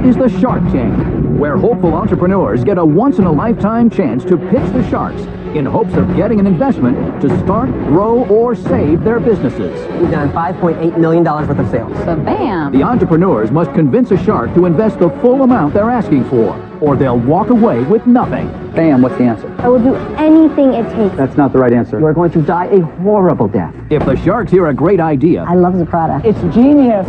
is the Shark Tank, where hopeful entrepreneurs get a once-in-a-lifetime chance to pitch the sharks in hopes of getting an investment to start, grow, or save their businesses. We've done $5.8 million worth of sales. So bam! The entrepreneurs must convince a shark to invest the full amount they're asking for, or they'll walk away with nothing. Bam, what's the answer? I will do anything it takes. That's not the right answer. You are going to die a horrible death. If the sharks hear a great idea, I love the product. It's genius.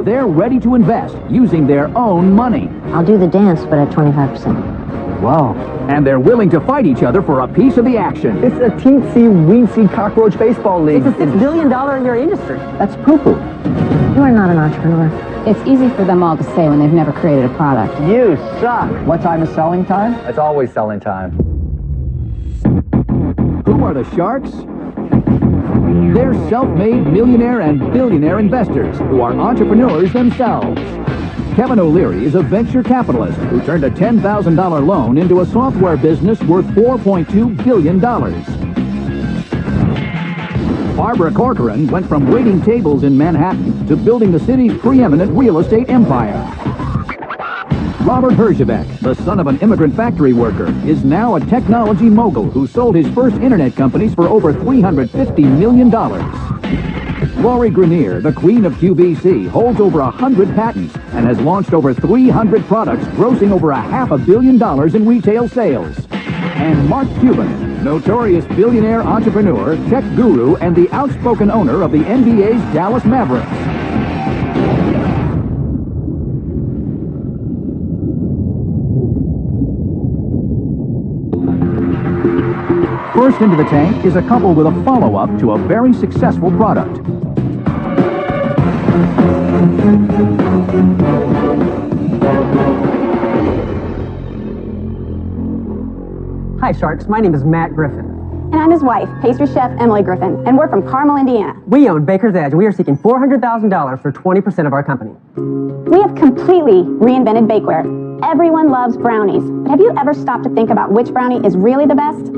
they're ready to invest using their own money. I'll do the dance, but at 25%. Wow. And they're willing to fight each other for a piece of the action. It's a teensy-weensy cockroach baseball league. It's a $6 billion a year industry. That's poo-poo. You are not an entrepreneur. It's easy for them all to say when they've never created a product. You suck. What time is selling time? It's always selling time. Who are the sharks? They're self-made millionaire and billionaire investors who are entrepreneurs themselves. Kevin O'Leary is a venture capitalist who turned a $10,000 loan into a software business worth $4.2 billion. Barbara Corcoran went from waiting tables in Manhattan to building the city's preeminent real estate empire. Robert Herjavec, the son of an immigrant factory worker, is now a technology mogul who sold his first internet companies for over $350 million. Laurie Grenier, the queen of QVC, holds over 100 patents and has launched over 300 products, grossing over $500 million in retail sales. And Mark Cuban, notorious billionaire entrepreneur, tech guru, and the outspoken owner of the NBA's Dallas Mavericks. First into the tank is a couple with a follow-up to a very successful product. Hi, Sharks. My name is Matt Griffin. And I'm his wife, pastry chef Emily Griffin, and we're from Carmel, Indiana. We own Baker's Edge, and we are seeking $400,000 for 20% of our company. We have completely reinvented bakeware. Everyone loves brownies, but have you ever stopped to think about which brownie is really the best?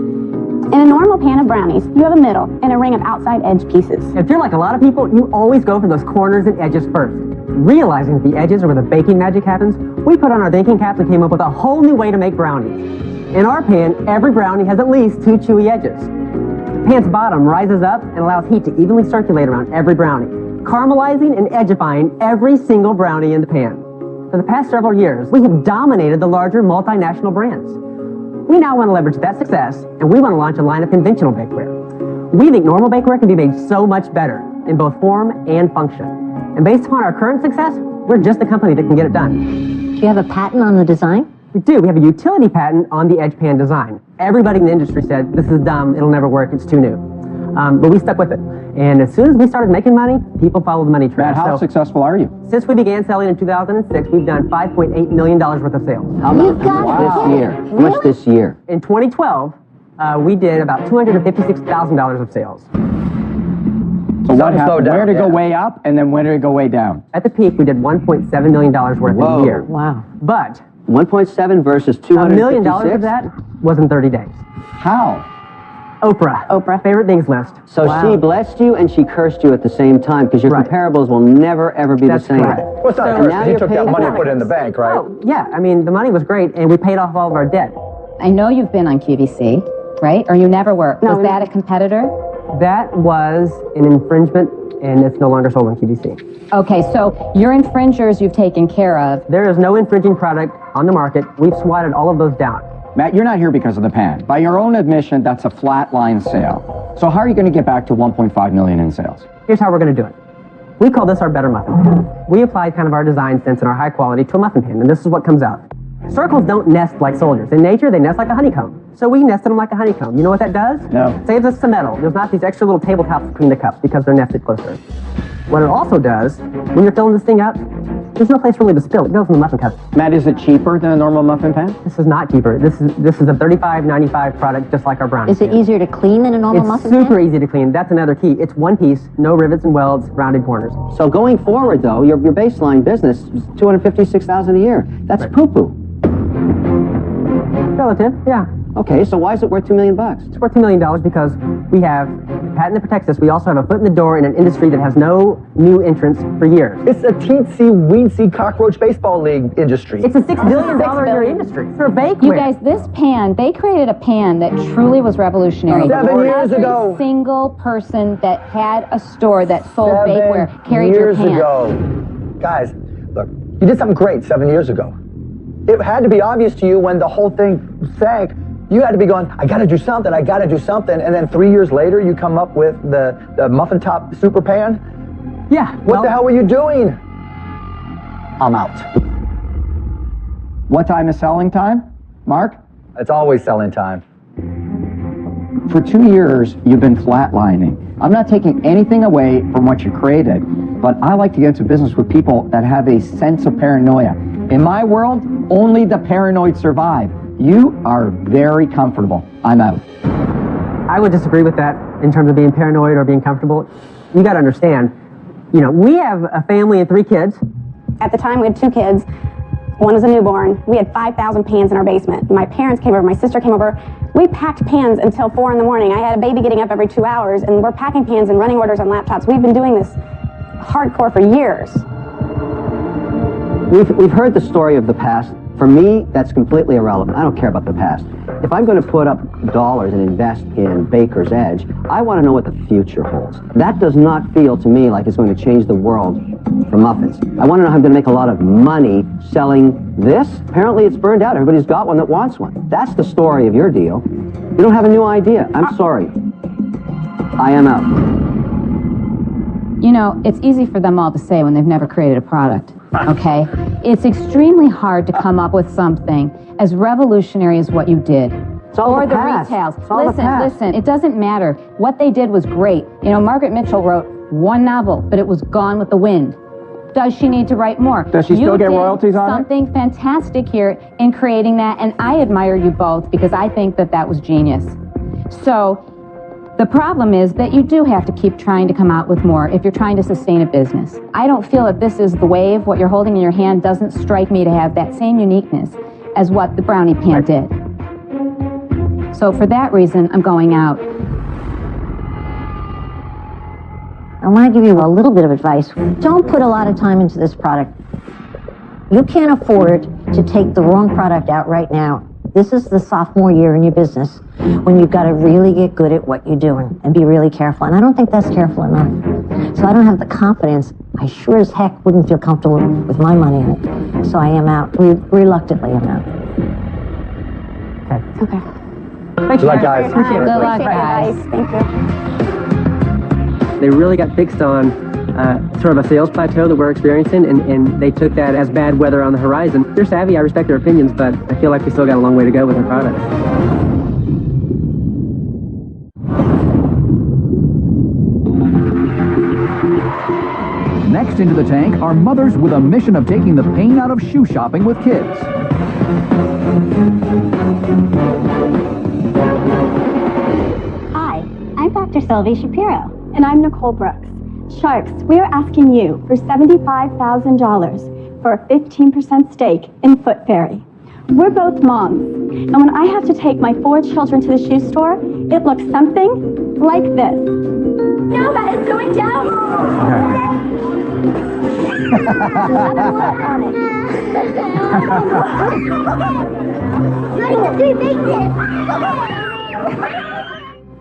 In a normal pan of brownies, you have a middle and a ring of outside edge pieces. If you're like a lot of people, you always go for those corners and edges first. Realizing that the edges are where the baking magic happens, we put on our thinking caps and came up with a whole new way to make brownies. In our pan, every brownie has at least 2 chewy edges. The pan's bottom rises up and allows heat to evenly circulate around every brownie, caramelizing and edgifying every single brownie in the pan. For the past several years, we have dominated the larger multinational brands. We now want to leverage that success, and we want to launch a line of conventional bakeware. We think normal bakeware can be made so much better in both form and function. And based upon our current success, we're just the company that can get it done. Do you have a patent on the design? We do. We have a utility patent on the edge pan design. Everybody in the industry said, this is dumb, it'll never work, it's too new. But we stuck with it. And as soon as we started making money, people followed the money trail. Matt, how successful are you? Since we began selling in 2006, we've done $5.8 million worth of sales. How much this year? How much this year? In 2012, we did about $256,000 of sales. So what happened? Where did it go way up, and then where did it go way down? At the peak, we did $1.7 million worth a year. Wow. But 1.7 versus $1 million 256? of that was in 30 days. How? Oprah. Favorite things list. So she blessed you and she cursed you at the same time, because your comparables will never, ever be That's the same. correct. Well, it's not cursed. He took that money and put it in the bank, right? Oh, yeah. I mean, the money was great, and we paid off all of our debt. I know you've been on QVC, right? Or you never were. No, Was that a competitor? That was an infringement, and it's no longer sold on QVC. Okay, so your infringers you've taken care of. There is no infringing product on the market. We've swatted all of those down. Matt, you're not here because of the pan. By your own admission, that's a flatline sale. So how are you going to get back to 1.5 million in sales? Here's how we're going to do it. We call this our better muffin pan. We applied kind of our design sense and our high quality to a muffin pan, and this is what comes out. Circles don't nest like soldiers. In nature, they nest like a honeycomb. So we nested them like a honeycomb. You know what that does? No. Saves us some metal. There's not these extra little tabletops between the cups because they're nested closer. What it also does, when you're filling this thing up, there's no place really to spill. It goes in the muffin cup. Matt, is it cheaper than a normal muffin pan? This is not cheaper. This is a $35.95 product, just like our brownie. Is it easier to clean than a normal muffin pan? It's super easy to clean. That's another key. It's one piece, no rivets and welds, rounded corners. So going forward, though, your baseline business is $256,000 a year. That's poo-poo. Relative, yeah. Okay, so why is it worth $2 million? It's worth $2 million because we have patent that protects us, we also have a foot in the door in an industry that has no new entrants for years. It's a teensy, weensy cockroach baseball league industry. It's a $6 billion a year industry for bakeware. You guys, this pan, they created a pan that truly was revolutionary. 7 years ago. Every single person that had a store that sold bakeware carried your pan. 7 years ago. Guys, look, you did something great 7 years ago. It had to be obvious to you when the whole thing sank. You had to be going, I gotta do something, and then 3 years later you come up with the muffin top super pan? Yeah. What the hell were you doing? I'm out. What time is selling time, Mark? It's always selling time. For 2 years, you've been flatlining. I'm not taking anything away from what you created, but I like to get into business with people that have a sense of paranoia. In my world, only the paranoid survive. You are very comfortable. I'm out. I would disagree with that in terms of being paranoid or being comfortable. You got to understand, you know, we have a family and 3 kids. At the time, we had 2 kids. One was a newborn. We had 5,000 pans in our basement. My parents came over, my sister came over. We packed pans until 4 in the morning. I had a baby getting up every 2 hours, and we're packing pans and running orders on laptops. We've been doing this hardcore for years. We've heard the story of the past. For me, that's completely irrelevant. I don't care about the past. If I'm going to put up dollars and invest in Baker's Edge, I want to know what the future holds. That does not feel to me like it's going to change the world for muffins. I want to know how I'm going to make a lot of money selling this. Apparently it's burned out. Everybody's got one that wants one. That's the story of your deal. You don't have a new idea. I'm sorry. I am out. You know, it's easy for them all to say when they've never created a product, okay? It's extremely hard to come up with something as revolutionary as what you did. It's all or the the past. retails. It's all the past. Listen, it doesn't matter. What they did was great. You know, Margaret Mitchell wrote 1 novel, but it was gone with the wind. Does she need to write more? Does she still get royalties on it? Something fantastic here in creating that, and I admire you both because I think that that was genius. So, the problem is that you do have to keep trying to come out with more if you're trying to sustain a business. I don't feel that this is the wave. What you're holding in your hand doesn't strike me to have that same uniqueness as what the brownie pan did. So for that reason, I'm going out. I want to give you a little bit of advice. Don't put a lot of time into this product. You can't afford to take the wrong product out right now. This is the sophomore year in your business when you've got to really get good at what you're doing and be really careful. And I don't think that's careful enough. So I don't have the confidence. I sure as heck wouldn't feel comfortable with my money in it. So I am out. Reluctantly, I'm out. Okay. Good luck, guys. Appreciate it. Good luck, guys. Thank you. They really got fixed on sort of a sales plateau that we're experiencing, and they took that as bad weather on the horizon. They're savvy, I respect their opinions, but I feel like we still got a long way to go with their product. Next into the tank are mothers with a mission of taking the pain out of shoe shopping with kids. Hi, I'm Dr. Sylvie Shapiro. And I'm Nicole Brooks. Sharks, we are asking you for $75,000 for a 15% stake in Foot Fairy. We're both moms, and when I have to take my 4 children to the shoe store, it looks something like this. No, that is going down!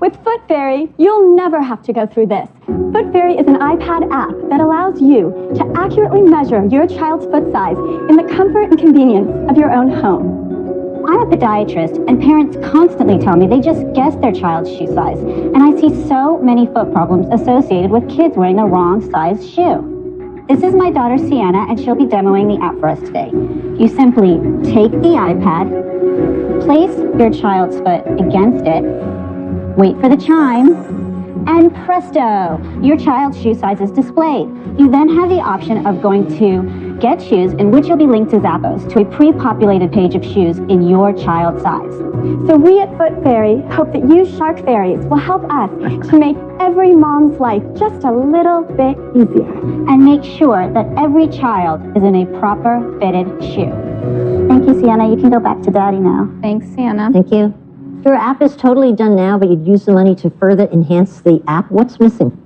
With Foot Fairy, you'll never have to go through this. Foot Fairy is an iPad app that allows you to accurately measure your child's foot size in the comfort and convenience of your own home. I'm a podiatrist, and parents constantly tell me they just guess their child's shoe size, and I see so many foot problems associated with kids wearing the wrong size shoe. This is my daughter Sienna, and she'll be demoing the app for us today. You simply take the iPad, place your child's foot against it, wait for the chime, and presto, your child's shoe size is displayed. You then have the option of going to Get Shoes, in which you'll be linked to Zappos, to a pre-populated page of shoes in your child's size. So we at Foot Fairy hope that you Shark Fairies will help us to make every mom's life just a little bit easier. And make sure that every child is in a proper fitted shoe. Thank you, Sienna. You can go back to Daddy now. Thanks, Sienna. Thank you. Your app is totally done now, but you'd use the money to further enhance the app. What's missing?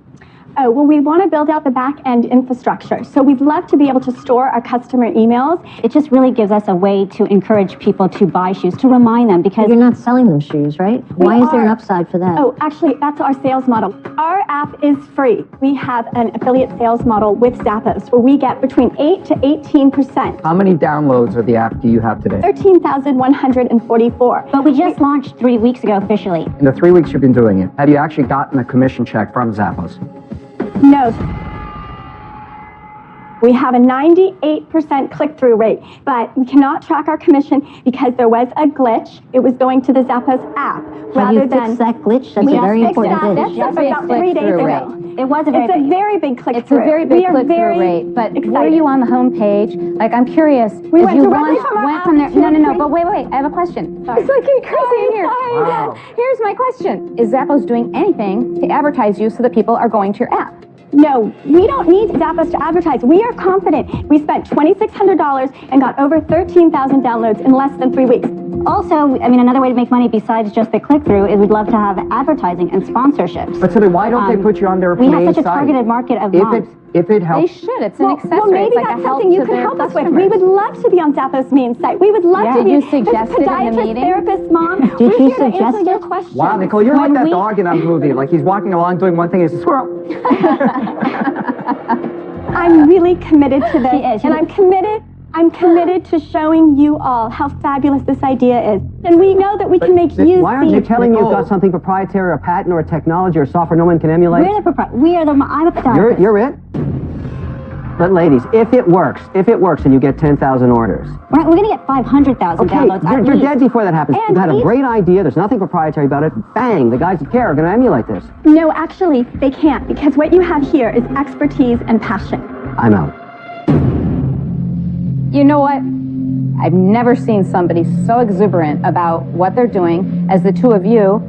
Oh, well, we want to build out the back-end infrastructure. So we'd love to be able to store our customer emails. It just really gives us a way to encourage people to buy shoes, to remind them, because You're not selling them shoes, right? Why is there an upside for that? Oh, actually, that's our sales model. Our app is free. We have an affiliate sales model with Zappos where we get between 8 to 18%. How many downloads of the app do you have today? 13,144. but we just launched 3 weeks ago officially. In the 3 weeks you've been doing it, have you actually gotten a commission check from Zappos? No. We have a 98% click-through rate, but we cannot track our commission because there was a glitch. It was going to the Zappos app Have you fixed that glitch? That's a very important glitch. That's about 3 days ago. It was a It's a very big click-through. It's a very big We are click-through very rate, but were excited. you on the home page? Like, I'm curious. We if went you directly from our went app from there. to No, our no, no, screen. but wait, I have a question. Sorry. It's like crazy in here. Wow. Here's my question. Is Zappos doing anything to advertise you so that people are going to your app? No, we don't need Zappos to advertise. We are confident. We spent $2,600 and got over 13,000 downloads in less than 3 weeks. Also, I mean, another way to make money besides just the click-through is we'd love to have advertising and sponsorships. But Sylvia, why don't they put you on their We main have such a site? targeted market of moms. If it They helps, should. It's an accessory. Well, maybe it's like that's a help something you to can their help us with. customers. We would love to be on Zappos' main site. We would love Yeah. to be Did you this suggest it in the podiatrist, meeting? therapist, mom. Did We're you here to suggest answer your it? questions. wow, Nicole, you're like When that we- dog in that movie. Like he's walking along doing one thing, he's a squirrel. I'm really committed to this, She is. and I'm committed to showing you all how fabulous this idea is. And we know that we can make you Why aren't see. you telling me you've Nicole. got something proprietary or a patent or a technology or software no one can emulate? We're the proprietor. I'm a podiatrist. You're it? But ladies, if it works and you get 10,000 orders. We're going to get 500,000 Okay, downloads. you're at least. dead before that happens. And You've had a each- great idea, there's nothing proprietary about it. Bang, the guys that care are going to emulate this. No, actually, they can't, because what you have here is expertise and passion. I'm out. You know what? I've never seen somebody so exuberant about what they're doing as the two of you.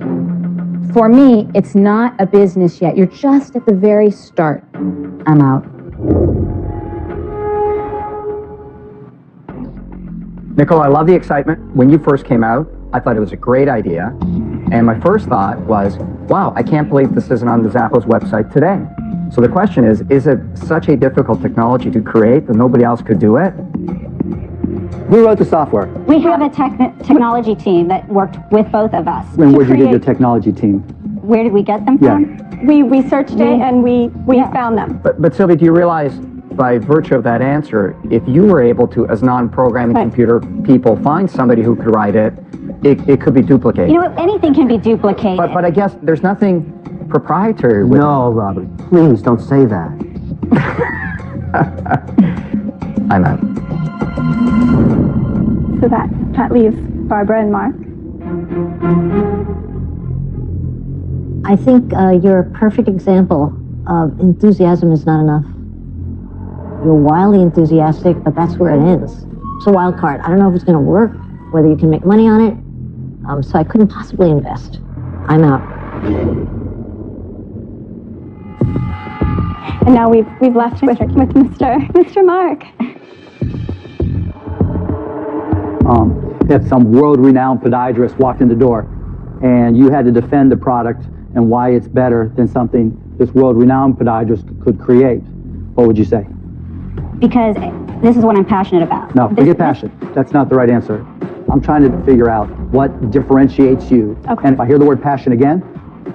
For me, it's not a business yet. You're just at the very start. I'm out. Nicole, I love the excitement. When you first came out, I thought it was a great idea. And my first thought was, wow, I can't believe this isn't on the Zappos website today. So the question is it such a difficult technology to create that nobody else could do it? Who wrote the software? We have a technology team that worked with both of us. And where'd you get create- your technology team? Where did we get them Yeah. from? We researched it and we found them. But Sylvia, do you realize by virtue of that answer, if you were able to, as non-programming Right. computer people, find somebody who could write it, it could be duplicated. You know what? Anything can be duplicated. But I guess there's nothing proprietary with No, Robert, please don't say that. I'm out. So that leaves Barbara and Mark. I think you're a perfect example of enthusiasm is not enough. You're wildly enthusiastic, but that's where it ends. It's a wild card. I don't know if it's going to work, whether you can make money on it, so I couldn't possibly invest. I'm out. And now we've left with Mr. Mark. If some world-renowned podiatrist walked in the door and you had to defend the product and why it's better than something this world-renowned podiatrist could create, what would you say? Because this is what I'm passionate about. No, forget passion. That's not the right answer. I'm trying to figure out what differentiates you. Okay. And if I hear the word passion again,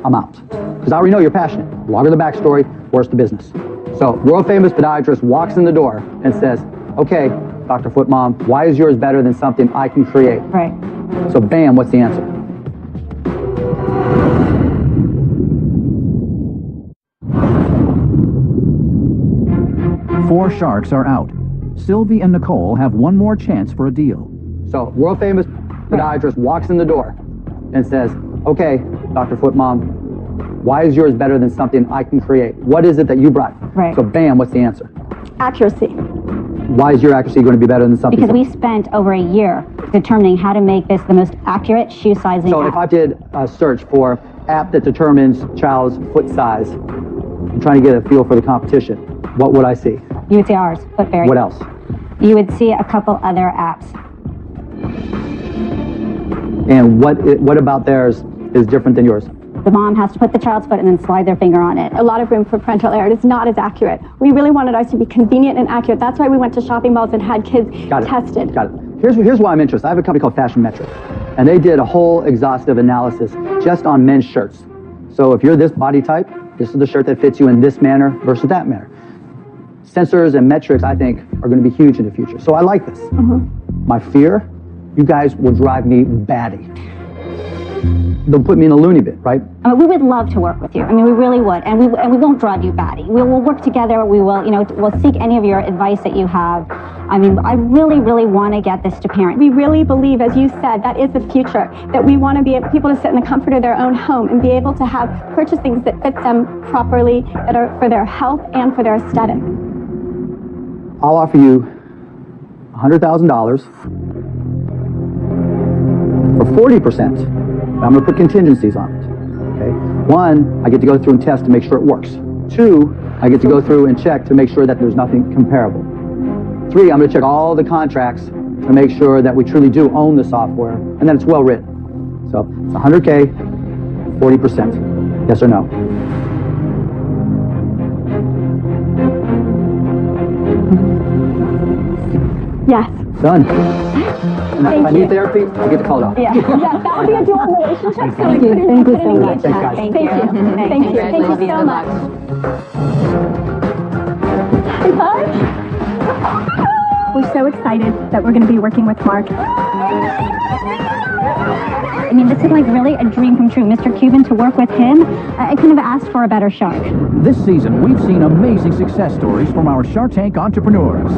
I'm out. Because I already know you're passionate. The longer the backstory, worse the business. So, world-famous podiatrist walks in the door and says, okay, Dr. Footmom, why is yours better than something I can create? Right. So, bam, what's the answer? Four sharks are out. Sylvie and Nicole have one more chance for a deal. So, world-famous podiatrist walks in the door and says, okay, Dr. Footmom, why is yours better than something I can create? What is it that you brought? Right. So, bam, what's the answer? Accuracy. Why is your accuracy going to be better than something? Because we spent over a year determining how to make this the most accurate shoe sizing So app. if I did a search for app that determines child's foot size, I'm trying to get a feel for the competition, what would I see? You would see ours, but very. What else? You would see a couple other apps. And what about theirs is different than yours? The mom has to put the child's foot and then slide their finger on it. A lot of room for parental error. It's not as accurate. We really wanted ours to be convenient and accurate. That's why we went to shopping malls and had kids tested. Got it. Here's why I'm interested. I have a company called Fashion Metric, and they did a whole exhaustive analysis just on men's shirts. So if you're this body type, this is the shirt that fits you in this manner versus that manner. Sensors and metrics, I think, are going to be huge in the future. So I like this. My fear, you guys will drive me batty. They'll put me in a loony bin, right? We would love to work with you. I mean, we really would, and we won't drive you batty. We will work together. We will, we'll seek any of your advice that you have. I mean, I really, really want to get this to parents. We really believe, as you said, that is the future. That we want to be people to sit in the comfort of their own home and be able to purchase things that fit them properly, that are for their health and for their aesthetic. I'll offer you $100,000 for 40%. I'm going to put contingencies on it. Okay. 1, I get to go through and test to make sure it works. 2, I get to go through and check to make sure that there's nothing comparable. 3, I'm going to check all the contracts to make sure that we truly do own the software and that it's well written. So it's $100K, 40%. Yes or no? Yes. Done. And if I need therapy, I get to call it off. Yeah, that would be a dual relationship. Thank you so much. Thanks, guys. Thank you so much. We're so excited that we're going to be working with Mark. I mean, this is like really a dream come true. Mr. Cuban, to work with him, I couldn't have asked for a better shark. This season, we've seen amazing success stories from our Shark Tank entrepreneurs.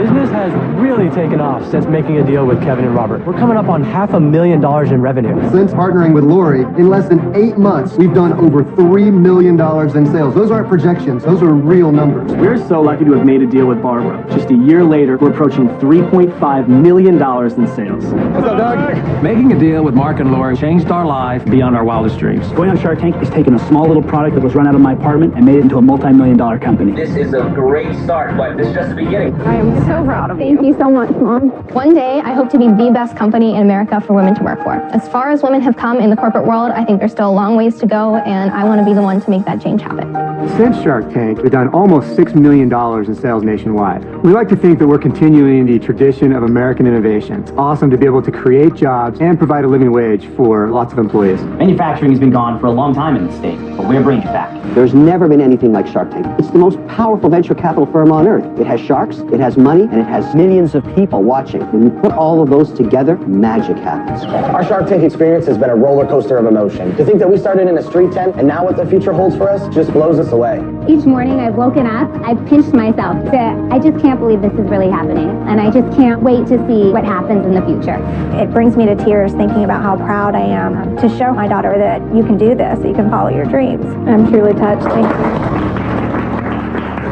Business has really taken off since making a deal with Kevin and Robert. We're coming up on $500,000 in revenue. Since partnering with Lori, in less than 8 months, we've done over $3 million in sales. Those aren't projections, those are real numbers. We're so lucky to have made a deal with Barbara. Just a year later, we're approaching $3.5 million in sales. What's up, Doug? Making a deal with Mark and Lori changed our life beyond our wildest dreams. Going on Shark Tank is taking a small little product that was run out of my apartment and made it into a multi-million-dollar company. This is a great start, but this is just the beginning. I am so proud of you. Thank you so much, Mom. One day, I hope to be the best company in America for women to work for. As far as women have come in the corporate world, I think there's still a long ways to go, and I want to be the one to make that change happen. Since Shark Tank, we've done almost $6 million in sales nationwide. We like to think that we're continuing the tradition of American innovation. It's awesome to be able to create jobs and provide a living wage for lots of employees. Manufacturing has been gone for a long time in the state, but we're bringing it back. There's never been anything like Shark Tank. It's the most powerful venture capital firm on earth. It has sharks, it has money, and it has millions of people watching. When you put all of those together, magic happens. Our Shark Tank experience has been a roller coaster of emotion. To think that we started in a street tent and now what the future holds for us just blows us away. Each morning I've woken up, I've pinched myself. I just can't believe this is really happening, and I just can't wait to see what happens in the future. It brings me to tears thinking about how proud I am to show my daughter that you can do this, that you can follow your dreams. I'm truly touched. Thank you.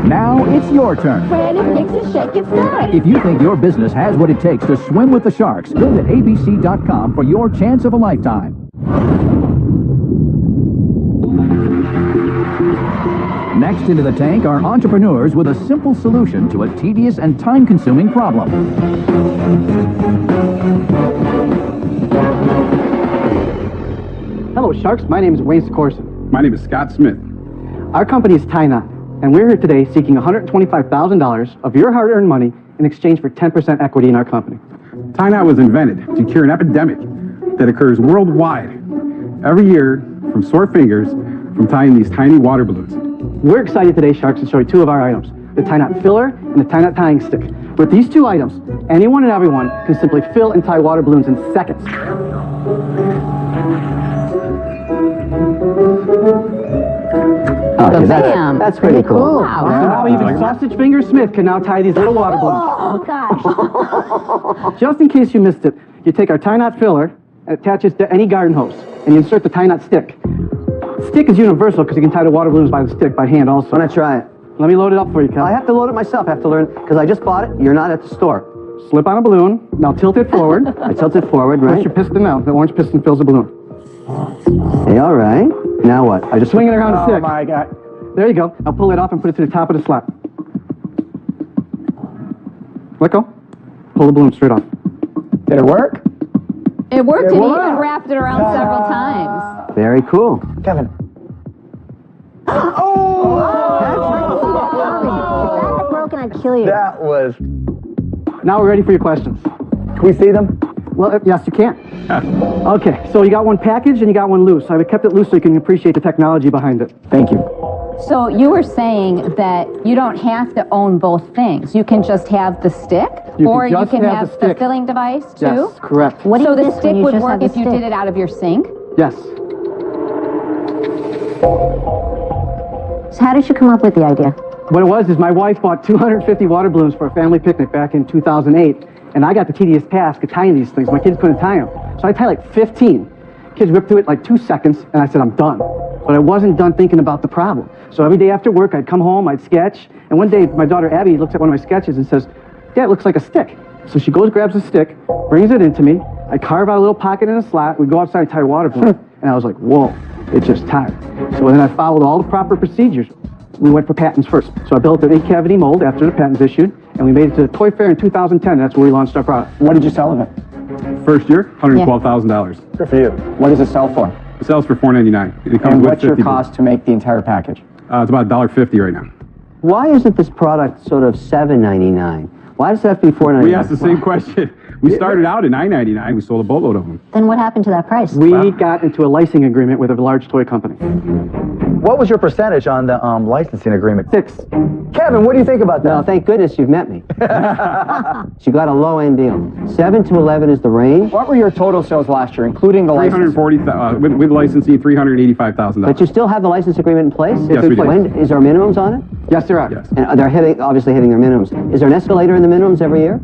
Now it's your turn. When it makes a shake, it's done. If you think your business has what it takes to swim with the sharks, visit abc.com for your chance of a lifetime. Next into the tank are entrepreneurs with a simple solution to a tedious and time-consuming problem. Hello, Sharks. My name is Wayne Skorson. My name is Scott Smith. Our company is Tyna, and we're here today seeking $125,000 of your hard-earned money in exchange for 10% equity in our company. Tyna was invented to cure an epidemic that occurs worldwide every year from sore fingers from tying these tiny water balloons. We're excited today, Sharks, to show you two of our items, the tie knot filler and the tie knot tying stick. With these two items, anyone and everyone can simply fill and tie water balloons in seconds. Okay, that's pretty cool. Wow. So now even Sausage Finger Smith can now tie these little water balloons. Oh, gosh. Just in case you missed it, you take our tie knot filler and attach it to any garden hose, and you insert the tie knot stick. Stick is universal because you can tie the water balloons by the stick by hand also. Why not try it? Let me load it up for you, Cal. I have to load it myself. I have to learn, because I just bought it. You're not at the store. Slip on a balloon. Now tilt it forward. I tilt it forward, right? Push your piston out. The orange piston fills the balloon. Hey, all right. Now what? I just swing it around the stick. Oh, my God. There you go. Now pull it off and put it to the top of the slab. Let go. Pull the balloon straight off. Did it work? It worked, and he even wrapped it around several times. Very cool. Kevin. Broken, I'd kill you. That was... Now we're ready for your questions. Can we see them? Well, yes, you can. Okay, so you got one package and you got one loose. I kept it loose so you can appreciate the technology behind it. Thank you. So you were saying that you don't have to own both things. You can just have the stick, or you can have the filling device too? Yes, correct. What do So you the miss when stick you would just work have the if you stick? did it out of your sink? Yes. So how did you come up with the idea? What it was is my wife bought 250 water balloons for a family picnic back in 2008, and I got the tedious task of tying these things. My kids couldn't tie them. So I tied like 15. Kids ripped through it like 2 seconds, and I said, I'm done. But I wasn't done thinking about the problem. So every day after work, I'd come home, I'd sketch, and one day my daughter Abby looks at one of my sketches and says, Dad, it looks like a stick. So she goes, grabs a stick, brings it into me, I carve out a little pocket in a slot, we go outside and tie a water balloon, and I was like, whoa, it just tied. So then I followed all the proper procedures. We went for patents first. So I built an 8-cavity mold after the patent's issued, and we made it to the Toy Fair in 2010. That's where we launched our product. What did you sell of it? First year, $112,000. Good for you. What does it sell for? It sells for $4.99. It comes And with what's your 50 cost to make the entire package? It's about $1.50 right now. Why isn't this product sort of $7.99? Why does it have to be $4.99? We asked the same question. We started out at $9.99. We sold a boatload of them. Then what happened to that price? We got into a licensing agreement with a large toy company. What was your percentage on the licensing agreement? 6. Kevin, what do you think about that? No, thank goodness you've met me. You got a low-end deal. 7 to 11 is the range. What were your total sales last year, including the license? With licensing, $385,000. But you still have the license agreement in place? Yes, we do. Is there minimums on it? Yes, there are. Yes. And they're obviously hitting their minimums. Is there an escalator in the minimums every year?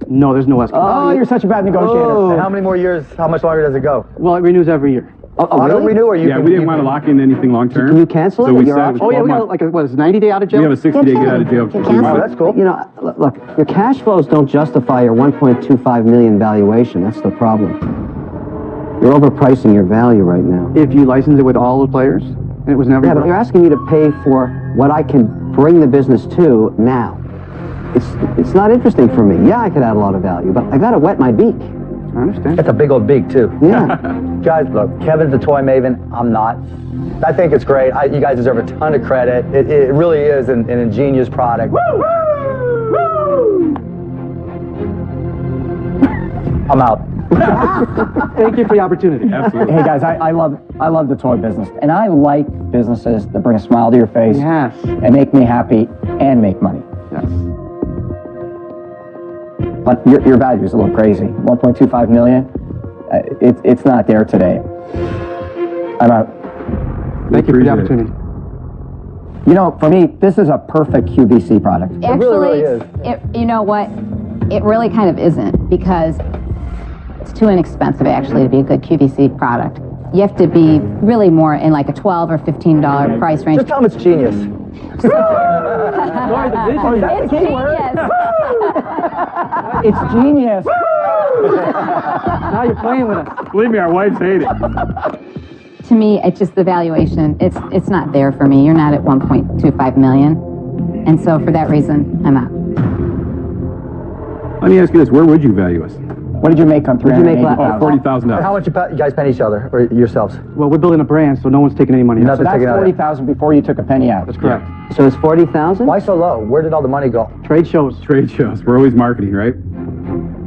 No, there's no escalator. Oh, you're such a bad negotiator. And how many more years, how much longer does it go? Well, it renews every year. Auto renew, or you Yeah, we didn't want to lock in anything long-term. Can you cancel it? So we Your said option? Oh, yeah, we 12 got like a 90-day out of jail? We have a 60-day get out of jail. Oh, that's cool. You know, look, your cash flows don't justify your $1.25 million valuation. That's the problem. You're overpricing your value right now. If you license it with all the players, and it was never... Yeah, but you're asking me to pay for what I can bring the business to now. It's not interesting for me. Yeah, I could add a lot of value, but I got to wet my beak. I understand. That's a big old beak, too. Yeah. Guys, look, Kevin's a toy maven. I'm not. I think it's great. You guys deserve a ton of credit. It really is an ingenious product. Woo! Woo! I'm out. Thank you for the opportunity. Absolutely. Hey guys, I love the toy business, and I like businesses that bring a smile to your face, Yes. and make me happy and make money. Yes. But your value is a little crazy. 1.25 million. It's not there today. I'm out. Thank you for the opportunity. You know, for me, this is a perfect QVC product. Actually, you know what? It really kind of isn't, because it's too inexpensive actually to be a good QVC product. You have to be really more in like a $12 or $15 price range. Just tell them it's genius. It's genius. It's genius. Now you're playing with us. Believe me, our wives hate it. To me, it's just the valuation. It's not there for me. You're not at 1.25 million. And so for that reason, I'm out. Let me ask you this. Where would you value us? What did you make on $380,000? $40,000. How much you guys pay each other, or yourselves? Well, we're building a brand, so no one's taking any money out. So that's $40,000 before you took a penny out. That's correct. So it's $40,000? Why so low? Where did all the money go? Trade shows. Trade shows. We're always marketing, right?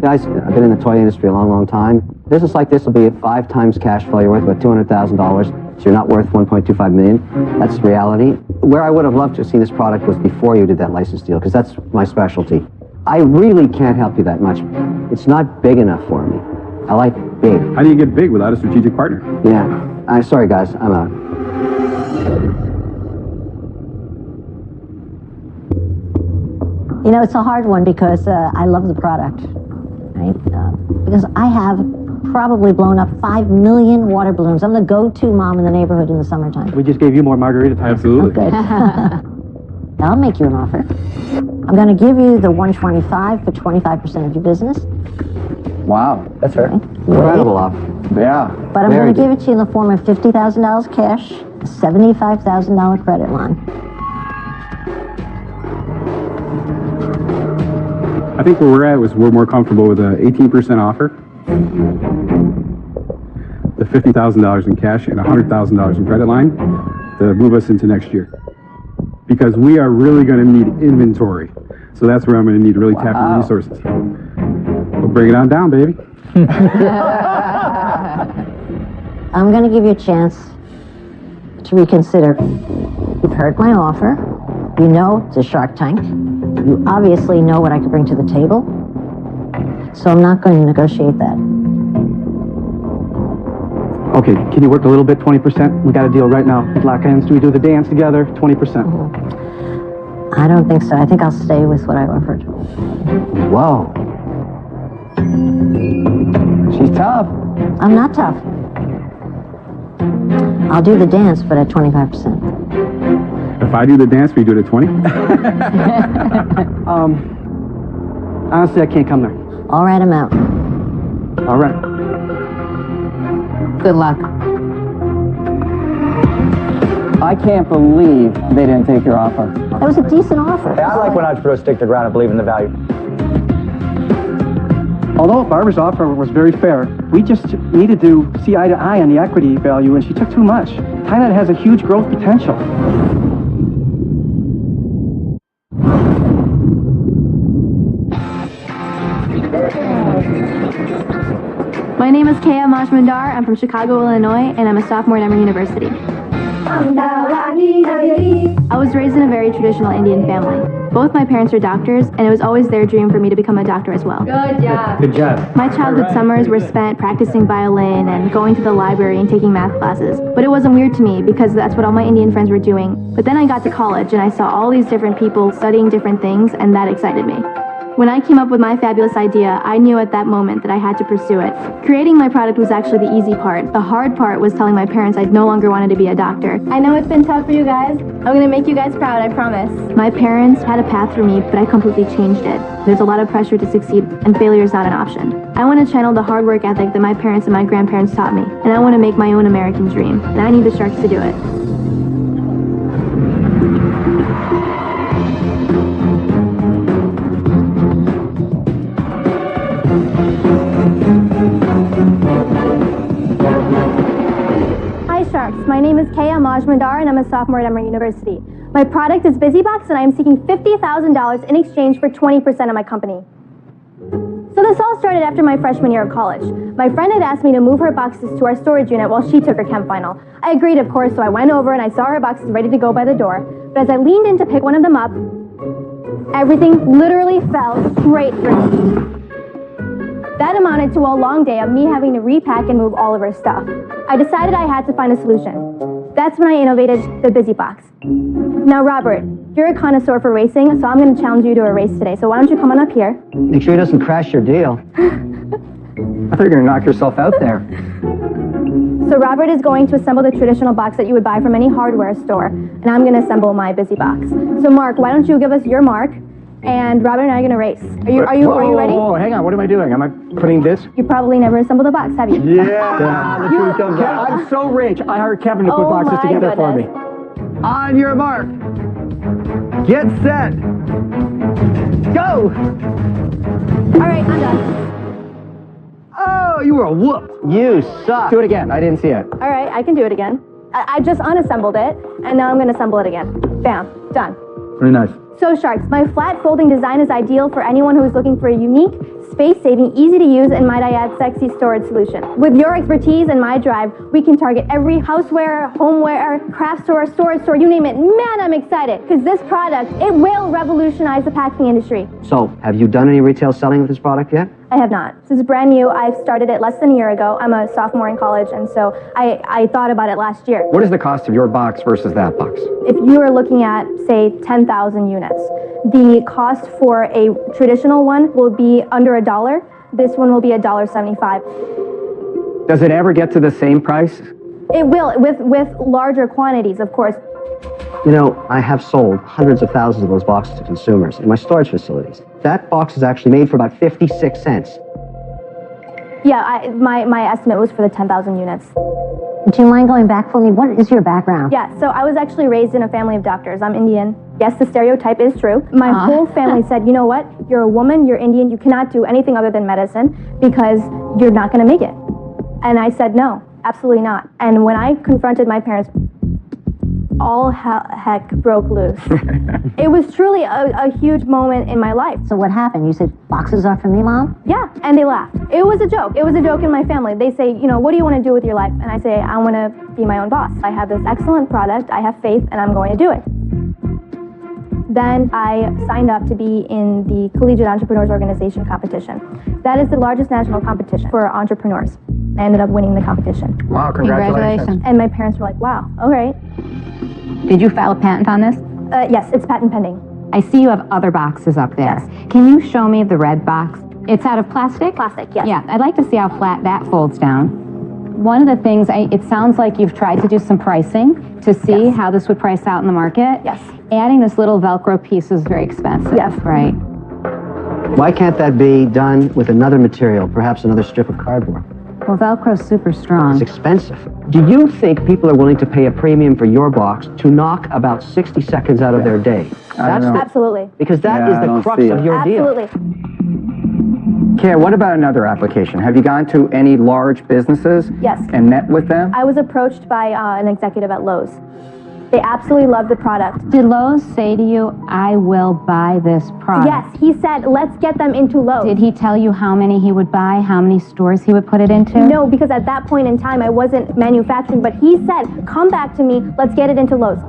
Guys, I've been in the toy industry a long, long time. A business like this will be at 5 times cash flow. You're worth about $200,000, so you're not worth $1.25 million. That's reality. Where I would have loved to have seen this product was before you did that license deal, because that's my specialty. I really can't help you that much. It's not big enough for me. I like big. How do you get big without a strategic partner? Yeah. I'm sorry, guys. I'm out. You know, it's a hard one because I love the product, right? Because I have probably blown up 5 million water balloons. I'm the go-to mom in the neighborhood in the summertime. We just gave you more margarita time. Absolutely. Good. I'll make you an offer. I'm going to give you the $125 for 25% of your business. Wow. That's fair. Incredible offer. Yeah. But I'm going to give it to you in the form of $50,000 cash, a $75,000 credit line. I think where we're at was we're more comfortable with an 18% offer the $50,000 in cash and $100,000 in credit line to move us into next year. Because we are really going to need inventory. So that's where I'm going to need to really tap into resources. We'll bring it on down, baby. I'm going to give you a chance to reconsider. You've heard my offer. You know it's a Shark Tank. You obviously know what I could bring to the table. So I'm not going to negotiate that. Okay, can you work a little bit, 20%? We got a deal right now. Lock hands, do we do the dance together? 20%. I don't think so. I think I'll stay with what I offered. Whoa. She's tough. I'm not tough. I'll do the dance, but at 25%. If I do the dance, we do it at 20? Honestly, I can't come there. All right, I'm out. All right. Good luck. I can't believe they didn't take your offer. That was a decent offer. Hey, I like when entrepreneurs stick their ground and believe in the value. Although Barbara's offer was very fair, we just needed to see eye to eye on the equity value, and she took too much. Thailand has a huge growth potential. My name is Kaya Majmundar. I'm from Chicago, Illinois, and I'm a sophomore at Emory University. I was raised in a very traditional Indian family. Both my parents are doctors, and it was always their dream for me to become a doctor as well. Good job. Good job. My childhood summers were spent practicing violin and going to the library and taking math classes. But it wasn't weird to me because that's what all my Indian friends were doing. But then I got to college and I saw all these different people studying different things, and that excited me. When I came up with my fabulous idea, I knew at that moment that I had to pursue it. Creating my product was actually the easy part. The hard part was telling my parents I no longer wanted to be a doctor. I know it's been tough for you guys. I'm gonna make you guys proud, I promise. My parents had a path for me, but I completely changed it. There's a lot of pressure to succeed, and failure is not an option. I want to channel the hard work ethic that my parents and my grandparents taught me, and I want to make my own American dream, and I need the Sharks to do it. Sharks. My name is Kaya Majmundar and I'm a sophomore at Emory University. My product is BusyBox and I am seeking $50,000 in exchange for 20% of my company. So this all started after my freshman year of college. My friend had asked me to move her boxes to our storage unit while she took her chem final. I agreed, of course, so I went over and I saw her boxes ready to go by the door. But as I leaned in to pick one of them up, everything literally fell straight through. That amounted to a long day of me having to repack and move all of her stuff. I decided I had to find a solution. That's when I innovated the BusyBox. Now, Robert, you're a connoisseur for racing, so I'm going to challenge you to a race today. So why don't you come on up here? Make sure he doesn't crash your deal. I thought you were going to knock yourself out there. So Robert is going to assemble the traditional box that you would buy from any hardware store, and I'm going to assemble my BusyBox. So Mark, why don't you give us your mark? And Robert and I are going to race. Are you ready? Whoa, hang on. What am I doing? Am I putting this? You probably never assembled a box, have you? I'm so rich. I hired Kevin to put boxes together for me. On your mark. Get set. Go. All right, I'm done. Oh, you were whooped. You suck. Do it again. I didn't see it. All right, I can do it again. I just unassembled it, and now I'm going to assemble it again. Bam. Done. Very nice. So Sharks, my flat folding design is ideal for anyone who is looking for a unique, space-saving, easy-to-use, and might I add, sexy storage solution. With your expertise and my drive, we can target every houseware, homeware, craft store, storage store, you name it. Man, I'm excited, because this product, it will revolutionize the packaging industry. So, have you done any retail selling with this product yet? I have not. This is brand new. I've started it less than a year ago. I'm a sophomore in college, and so I thought about it last year. What is the cost of your box versus that box? If you are looking at, say, 10,000 units, the cost for a traditional one will be under $1. This one will be $1.75. Does it ever get to the same price? It will, with larger quantities, of course. You know, I have sold hundreds of thousands of those boxes to consumers in my storage facilities. That box is actually made for about 56 cents. Yeah, my estimate was for the 10,000 units. Do you mind going back for me? What is your background? Yeah, so I was actually raised in a family of doctors. I'm Indian, Yes, the stereotype is true. My whole family said, you know what? You're a woman, you're Indian, you cannot do anything other than medicine because you're not going to make it. And I said, no, absolutely not. And when I confronted my parents, all heck broke loose. It was truly a huge moment in my life. So what happened? You said, boxes are for me, Mom? Yeah, and they laughed. It was a joke. It was a joke in my family. They say, you know, what do you want to do with your life? And I say, I want to be my own boss. I have this excellent product, I have faith, and I'm going to do it. Then I signed up to be in the Collegiate Entrepreneurs Organization competition. That is the largest national competition for entrepreneurs. I ended up winning the competition. Wow, congratulations. And my parents were like, wow, all right. Did you file a patent on this? Yes, it's patent pending. I see you have other boxes up there. Yes. Can you show me the red box? It's out of plastic? Plastic, yes. Yeah, I'd like to see how flat that folds down. One of the things, it sounds like you've tried to do some pricing to see how this would price out in the market. Yes. Adding this little Velcro piece is very expensive. Yes. Right. Why can't that be done with another material, perhaps another strip of cardboard? Well, Velcro's super strong. It's expensive. Do you think people are willing to pay a premium for your box to knock about 60 seconds out of their day? Absolutely. Because that is the crux of your deal. Absolutely. Kara, what about another application? Have you gone to any large businesses Yes. and met with them? I was approached by an executive at Lowe's. They absolutely love the product. Did Lowe's say to you, I will buy this product? Yes, he said, let's get them into Lowe's. Did he tell you how many he would buy, how many stores he would put it into? No, because at that point in time, I wasn't manufacturing, but he said, come back to me, let's get it into Lowe's.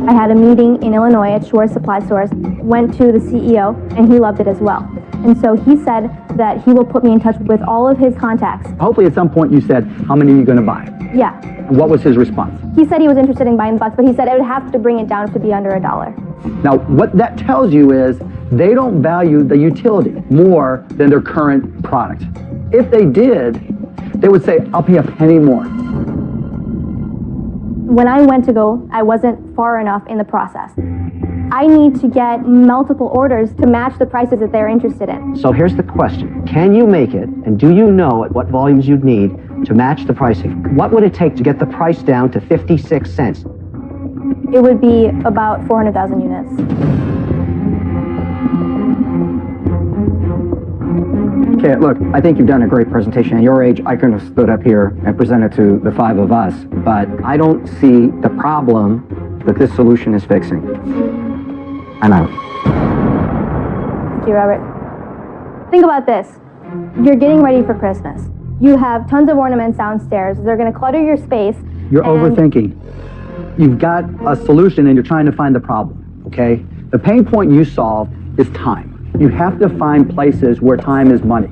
I had a meeting in Illinois at Shore Supply Stores, went to the CEO, and he loved it as well. And so he said that he will put me in touch with all of his contacts. Hopefully at some point you said, how many are you going to buy? Yeah. What was his response? He said he was interested in buying the box, but he said I would have to bring it down to be under $1. Now, what that tells you is they don't value the utility more than their current product. If they did, they would say, I'll pay a penny more. When I went to go, I wasn't far enough in the process. I need to get multiple orders to match the prices that they're interested in. So here's the question. Can you make it, and do you know at what volumes you'd need to match the pricing? What would it take to get the price down to 56 cents? It would be about 400,000 units. Okay, look, I think you've done a great presentation. At your age, I couldn't have stood up here and presented to the five of us, but I don't see the problem that this solution is fixing. I'm out. Thank you, Robert. Think about this. You're getting ready for Christmas. You have tons of ornaments downstairs. They're going to clutter your space. You're overthinking. You've got a solution and you're trying to find the problem, okay? The pain point you solve is time. You have to find places where time is money.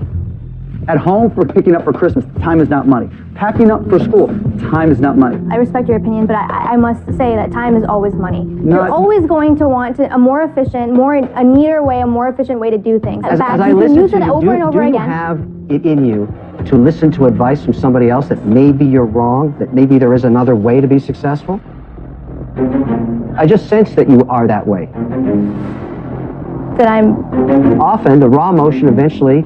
At home, for picking up for Christmas, time is not money. Packing up for school, time is not money. I respect your opinion, but I must say that time is always money. You're always going to want a more efficient, a neater way, a more efficient way to do things. As I listen to you, do you have it in you to listen to advice from somebody else that maybe you're wrong, that maybe there is another way to be successful? I just sense that you are that way. That I'm... Often, the raw emotion eventually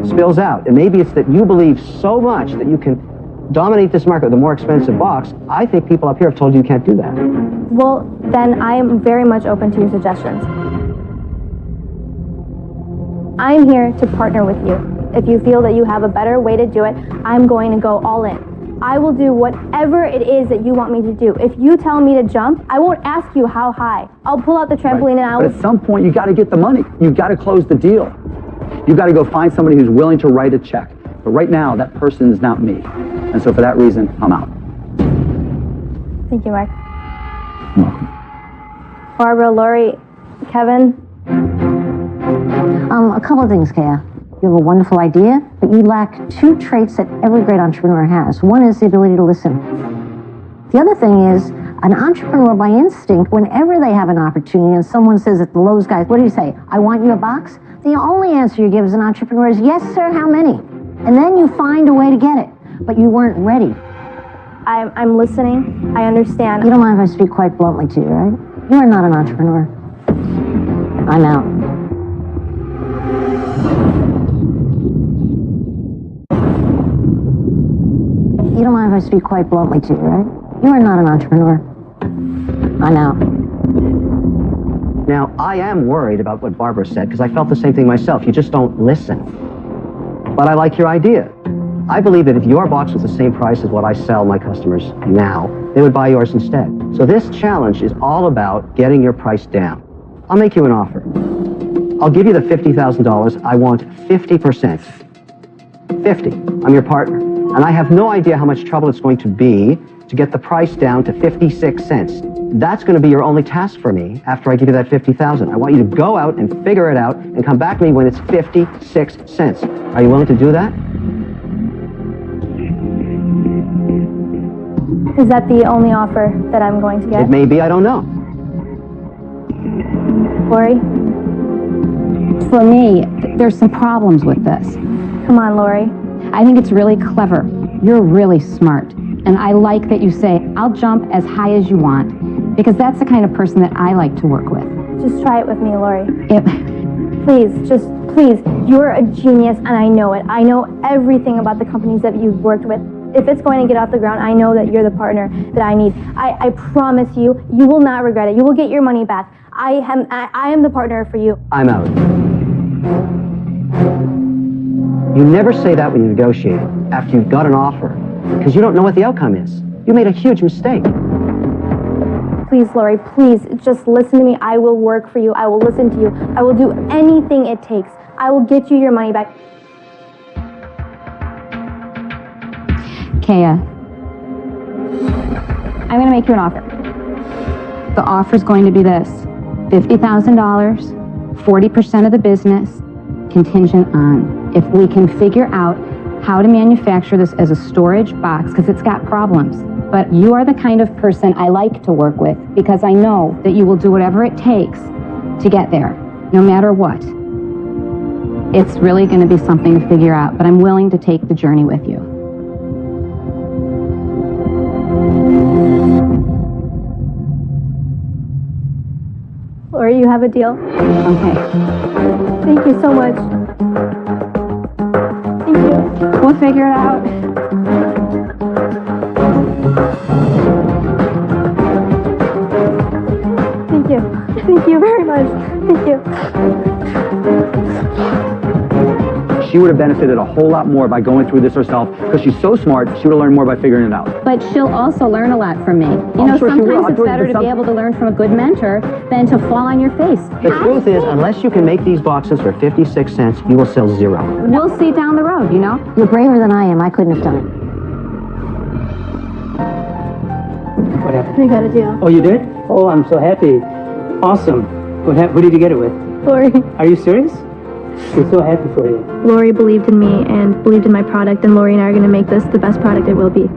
spills out. And maybe it's that you believe so much that you can dominate this market with a more expensive box. I think people up here have told you you can't do that. Well, then I am very much open to your suggestions. I'm here to partner with you. If you feel that you have a better way to do it, I'm going to go all in. I will do whatever it is that you want me to do. If you tell me to jump, I won't ask you how high. I'll pull out the trampoline and But at some point, you got to get the money. You've got to close the deal. You've got to go find somebody who's willing to write a check. But right now, that person is not me. And so for that reason, I'm out. Thank you, Mark. Barbara, Lori, Kevin. A couple of things, Kaya. You have a wonderful idea, but you lack two traits that every great entrepreneur has. One is the ability to listen. The other thing is, an entrepreneur by instinct, whenever they have an opportunity and someone says at the Lowe's guys, what do you say? I want you a box? The only answer you give as an entrepreneur is, yes, sir, how many? And then you find a way to get it, but you weren't ready. I'm listening. I understand. You don't mind if I speak quite bluntly to you, right? You are not an entrepreneur. I'm out. You don't mind if I speak quite bluntly to you, right? You are not an entrepreneur. I'm out. Now, I am worried about what Barbara said because I felt the same thing myself. You just don't listen. But I like your idea. I believe that if your box was the same price as what I sell my customers now, they would buy yours instead. So this challenge is all about getting your price down. I'll make you an offer. I'll give you the $50,000. I want 50%. 50. I'm your partner. And I have no idea how much trouble it's going to be to get the price down to 56 cents. That's going to be your only task for me after I give you that 50,000. I want you to go out and figure it out and come back to me when it's 56 cents. Are you willing to do that? Is that the only offer that I'm going to get? It may be, I don't know. Lori? For me, there's some problems with this. Come on, Lori. I think it's really clever. You're really smart. And I like that you say, I'll jump as high as you want, because that's the kind of person that I like to work with. Just try it with me, Lori. Please. You're a genius, and I know it. I know everything about the companies that you've worked with. If it's going to get off the ground, I know that you're the partner that I need. I promise you, you will not regret it. You will get your money back. I am the partner for you. I'm out. You never say that when you negotiate after you've got an offer, because you don't know what the outcome is. You made a huge mistake. Please, Lori, please, just listen to me. I will work for you. I will listen to you. I will do anything it takes. I will get you your money back. Kaya, I'm going to make you an offer. The offer is going to be this: $50,000, 40% of the business, contingent on if we can figure out how to manufacture this as a storage box, because it's got problems. But you are the kind of person I like to work with, because I know that you will do whatever it takes to get there, no matter what. It's really going to be something to figure out, but I'm willing to take the journey with you. Lori, you have a deal. Okay. Thank you so much. Thank you. We'll figure it out. Thank you. Thank you very much. Thank you. She would have benefited a whole lot more by going through this herself, because she's so smart, she would have learned more by figuring it out. But she'll also learn a lot from me. You know, sometimes it's better to be able to learn from a good mentor than to fall on your face. The truth is, unless you can make these boxes for 56 cents, you will sell zero. We'll see down the road, you know? You're braver than I am. I couldn't have done it. What happened? We got a deal. Oh, you did? Oh, I'm so happy. Awesome. Who did you get it with? Lori. Are you serious? We're so happy for you. Lori believed in me and believed in my product, and Lori and I are going to make this the best product it will be.